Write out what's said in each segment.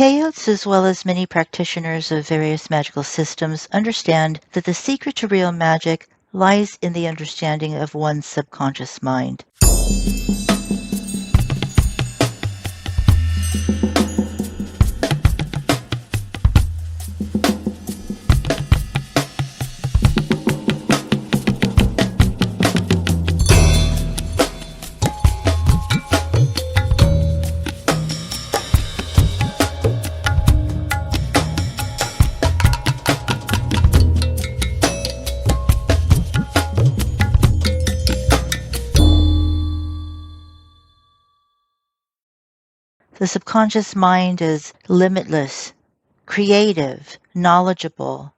Chaos, as well as many practitioners of various magical systems, understand that the secret to real magic lies in the understanding of one's subconscious mind. The subconscious mind is limitless, creative, knowledgeable,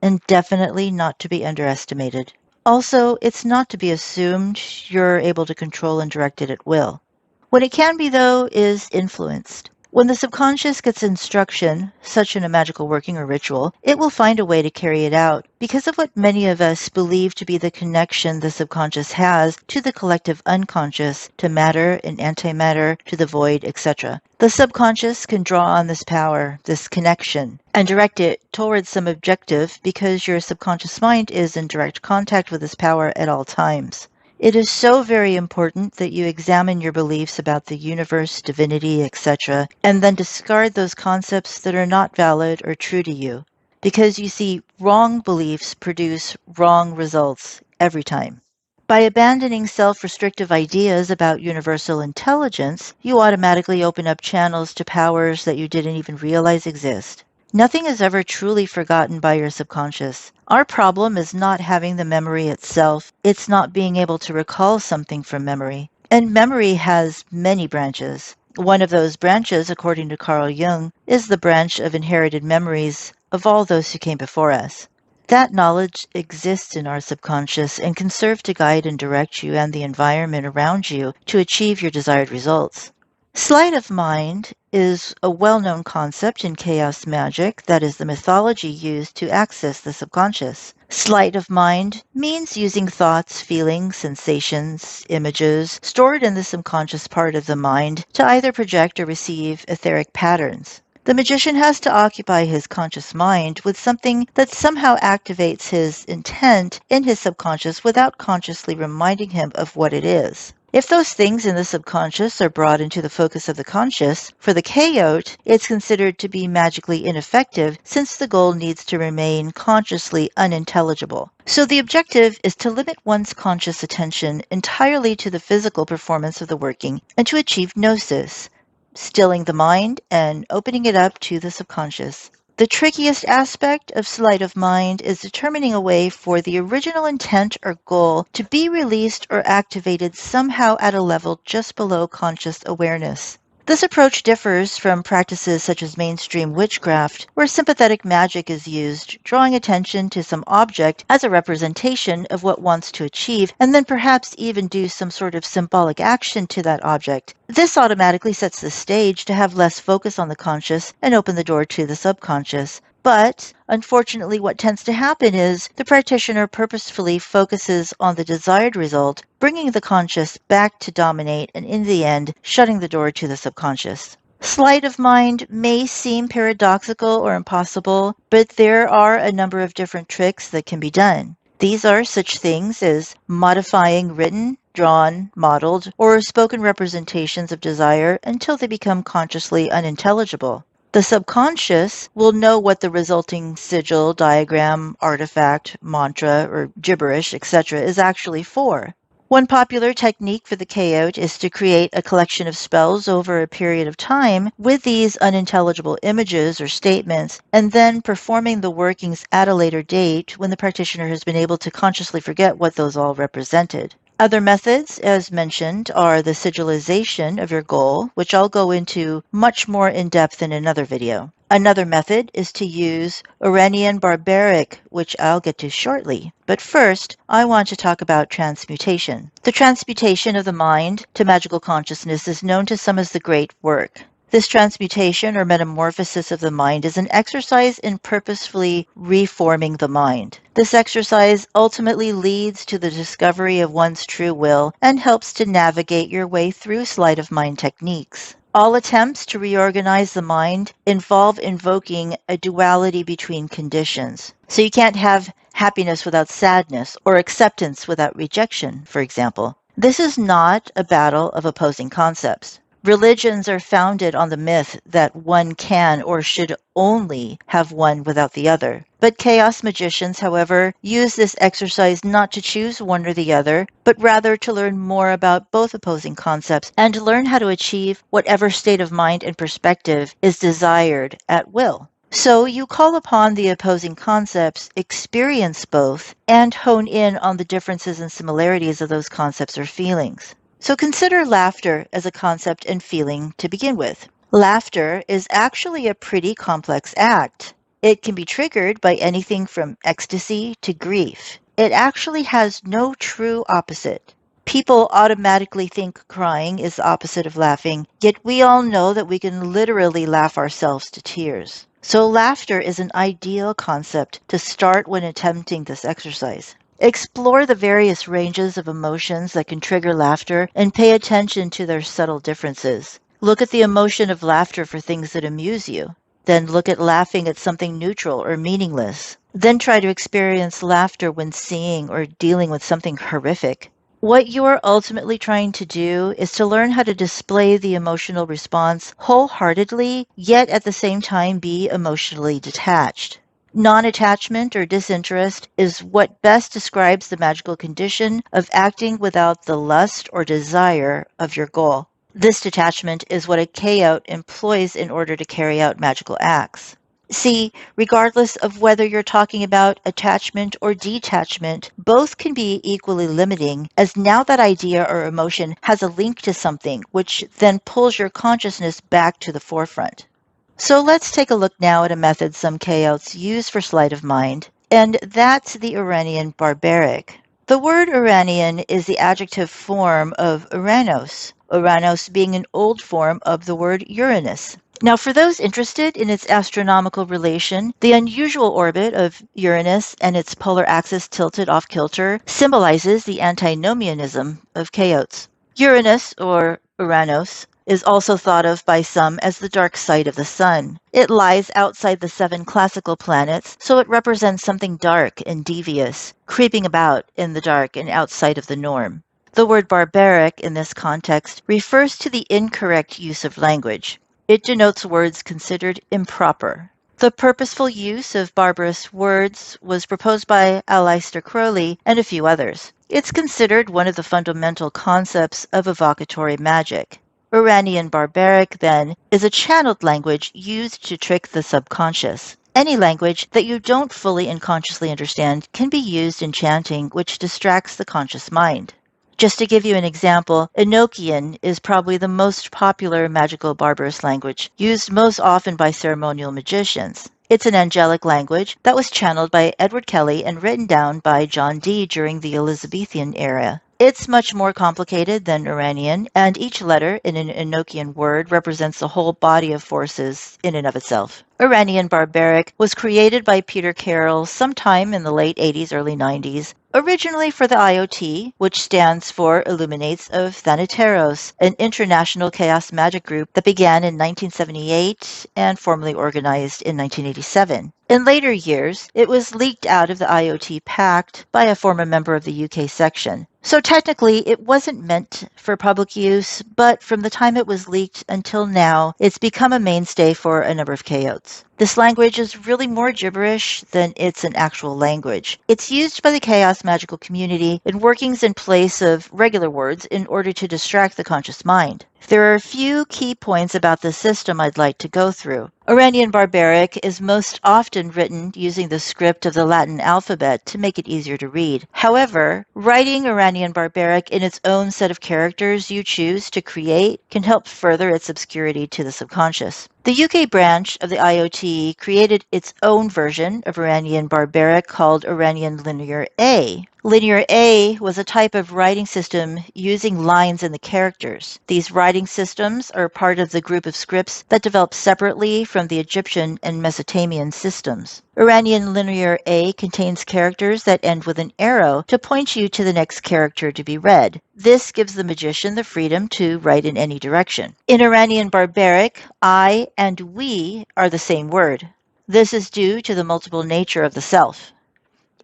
and definitely not to be underestimated. Also, it's not to be assumed you're able to control and direct it at will. What it can be, though, is influenced. When the subconscious gets instruction, such in a magical working or ritual, it will find a way to carry it out because of what many of us believe to be the connection the subconscious has to the collective unconscious, to matter and antimatter, to the void, etc. The subconscious can draw on this power, this connection, and direct it towards some objective because your subconscious mind is in direct contact with this power at all times. It is so very important that you examine your beliefs about the universe, divinity, etc., and then discard those concepts that are not valid or true to you. Because you see, wrong beliefs produce wrong results every time. By abandoning self-restrictive ideas about universal intelligence, you automatically open up channels to powers that you didn't even realize exist. Nothing is ever truly forgotten by your subconscious. Our problem is not having the memory itself. It's not being able to recall something from memory. And memory has many branches. One of those branches, according to Carl Jung, is the branch of inherited memories of all those who came before us. That knowledge exists in our subconscious and can serve to guide and direct you and the environment around you to achieve your desired results. Sleight of mind is a well-known concept in Chaos Magick that is the mythology used to access the subconscious. Sleight of mind means using thoughts, feelings, sensations, images stored in the subconscious part of the mind to either project or receive etheric patterns. The magician has to occupy his conscious mind with something that somehow activates his intent in his subconscious without consciously reminding him of what it is. If those things in the subconscious are brought into the focus of the conscious, for the chaot, it's considered to be magically ineffective since the goal needs to remain consciously unintelligible. So the objective is to limit one's conscious attention entirely to the physical performance of the working and to achieve gnosis, stilling the mind and opening it up to the subconscious. The trickiest aspect of sleight of mind is determining a way for the original intent or goal to be released or activated somehow at a level just below conscious awareness. This approach differs from practices such as mainstream witchcraft, where sympathetic magic is used, drawing attention to some object as a representation of what wants to achieve, and then perhaps even do some sort of symbolic action to that object. This automatically sets the stage to have less focus on the conscious and open the door to the subconscious. But, unfortunately, what tends to happen is the practitioner purposefully focuses on the desired result, bringing the conscious back to dominate and, in the end, shutting the door to the subconscious. Sleight of mind may seem paradoxical or impossible, but there are a number of different tricks that can be done. These are such things as modifying written, drawn, modeled, or spoken representations of desire until they become consciously unintelligible. The subconscious will know what the resulting sigil, diagram, artifact, mantra, or gibberish, etc. is actually for. One popular technique for the chaot is to create a collection of spells over a period of time with these unintelligible images or statements, and then performing the workings at a later date when the practitioner has been able to consciously forget what those all represented. Other methods, as mentioned, are the sigilization of your goal, which I'll go into much more in depth in another video. Another method is to use Iranian barbaric, which I'll get to shortly. But first, I want to talk about transmutation. The transmutation of the mind to magical consciousness is known to some as the Great Work. This transmutation or metamorphosis of the mind is an exercise in purposefully reforming the mind. This exercise ultimately leads to the discovery of one's true will and helps to navigate your way through sleight of mind techniques. All attempts to reorganize the mind involve invoking a duality between conditions. So you can't have happiness without sadness or acceptance without rejection, for example. This is not a battle of opposing concepts. Religions are founded on the myth that one can or should only have one without the other. But chaos magicians, however, use this exercise not to choose one or the other, but rather to learn more about both opposing concepts and to learn how to achieve whatever state of mind and perspective is desired at will. So you call upon the opposing concepts, experience both, and hone in on the differences and similarities of those concepts or feelings. So consider laughter as a concept and feeling to begin with. Laughter is actually a pretty complex act. It can be triggered by anything from ecstasy to grief. It actually has no true opposite. People automatically think crying is the opposite of laughing, yet we all know that we can literally laugh ourselves to tears. So laughter is an ideal concept to start when attempting this exercise. Explore the various ranges of emotions that can trigger laughter and pay attention to their subtle differences. Look at the emotion of laughter for things that amuse you. Then look at laughing at something neutral or meaningless. Then try to experience laughter when seeing or dealing with something horrific. What you are ultimately trying to do is to learn how to display the emotional response wholeheartedly, yet at the same time be emotionally detached. Non-attachment or disinterest is what best describes the magical condition of acting without the lust or desire of your goal. This detachment is what a chaot employs in order to carry out magical acts. See, regardless of whether you're talking about attachment or detachment, both can be equally limiting, as now that idea or emotion has a link to something, which then pulls your consciousness back to the forefront. So let's take a look now at a method some chaots use for sleight of mind, and that's the Iranian barbaric. The word Iranian is the adjective form of Uranos, Uranos being an old form of the word Uranus. Now, for those interested in its astronomical relation, the unusual orbit of Uranus and its polar axis tilted off kilter symbolizes the antinomianism of chaots. Uranus, or Uranos, is also thought of by some as the dark side of the sun. It lies outside the 7 classical planets, so it represents something dark and devious, creeping about in the dark and outside of the norm. The word barbaric in this context refers to the incorrect use of language. It denotes words considered improper. The purposeful use of barbarous words was proposed by Aleister Crowley and a few others. It's considered one of the fundamental concepts of evocatory magic. Iranian barbaric, then, is a channeled language used to trick the subconscious. Any language that you don't fully and consciously understand can be used in chanting, which distracts the conscious mind. Just to give you an example, Enochian is probably the most popular magical barbarous language, used most often by ceremonial magicians. It's an angelic language that was channeled by Edward Kelly and written down by John Dee during the Elizabethan era. It's much more complicated than Iranian, and each letter in an Enochian word represents a whole body of forces in and of itself. Iranian barbaric was created by Peter Carroll sometime in the late 80s, early 90s, originally for the IoT, which stands for Illuminates of Thanateros, an international Chaos Magic group that began in 1978 and formally organized in 1987. In later years, it was leaked out of the IoT Pact by a former member of the UK section. So technically, it wasn't meant for public use, but from the time it was leaked until now, it's become a mainstay for a number of chaots. This language is really more gibberish than it's an actual language. It's used by the chaos magical community in workings in place of regular words in order to distract the conscious mind. There are a few key points about this system I'd like to go through. Iranian barbaric is most often written using the script of the Latin alphabet to make it easier to read. However, writing Iranian barbaric in its own set of characters you choose to create can help further its obscurity to the subconscious. The UK branch of the IoT created its own version of Iranian barbaric called Iranian Linear A. Linear A was a type of writing system using lines in the characters. These writing systems are part of the group of scripts that developed separately from the Egyptian and Mesopotamian systems. Iranian Linear A contains characters that end with an arrow to point you to the next character to be read. This gives the magician the freedom to write in any direction. In Iranian Barbaric, I and we are the same word. This is due to the multiple nature of the self.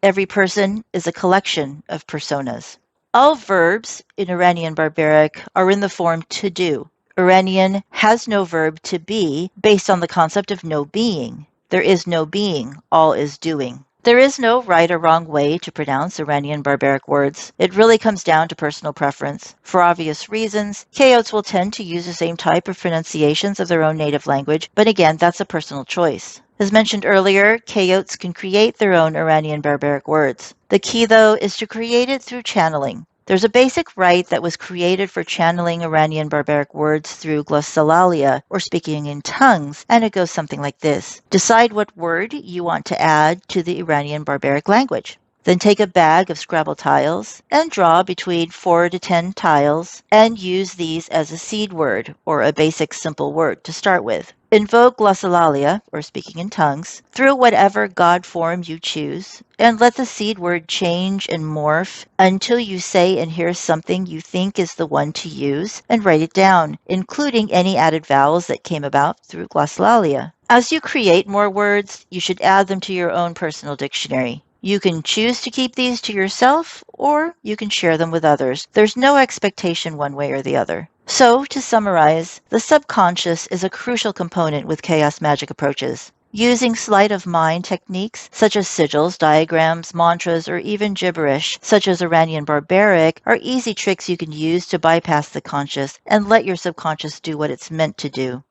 Every person is a collection of personas. All verbs in Iranian Barbaric are in the form to do. Iranian has no verb to be based on the concept of no being. There is no being, all is doing. There is no right or wrong way to pronounce Iranian Barbaric words. It really comes down to personal preference. For obvious reasons, Chaots will tend to use the same type of pronunciations of their own native language, but again, that's a personal choice. As mentioned earlier, Chaots can create their own Iranian Barbaric words. The key, though, is to create it through channeling. There's a basic rite that was created for channeling Iranian Barbaric words through glossolalia, or speaking in tongues, and it goes something like this. Decide what word you want to add to the Iranian Barbaric language. Then take a bag of Scrabble tiles and draw between 4 to 10 tiles and use these as a seed word, or a basic simple word to start with. Invoke glossolalia, or speaking in tongues, through whatever God form you choose, and let the seed word change and morph until you say and hear something you think is the one to use, and write it down, including any added vowels that came about through glossolalia. As you create more words, you should add them to your own personal dictionary. You can choose to keep these to yourself, or you can share them with others. There's no expectation one way or the other. So, to summarize, the subconscious is a crucial component with Chaos Magic approaches. Using sleight of mind techniques such as sigils, diagrams, mantras, or even gibberish, such as Iranian Barbaric, are easy tricks you can use to bypass the conscious and let your subconscious do what it's meant to do.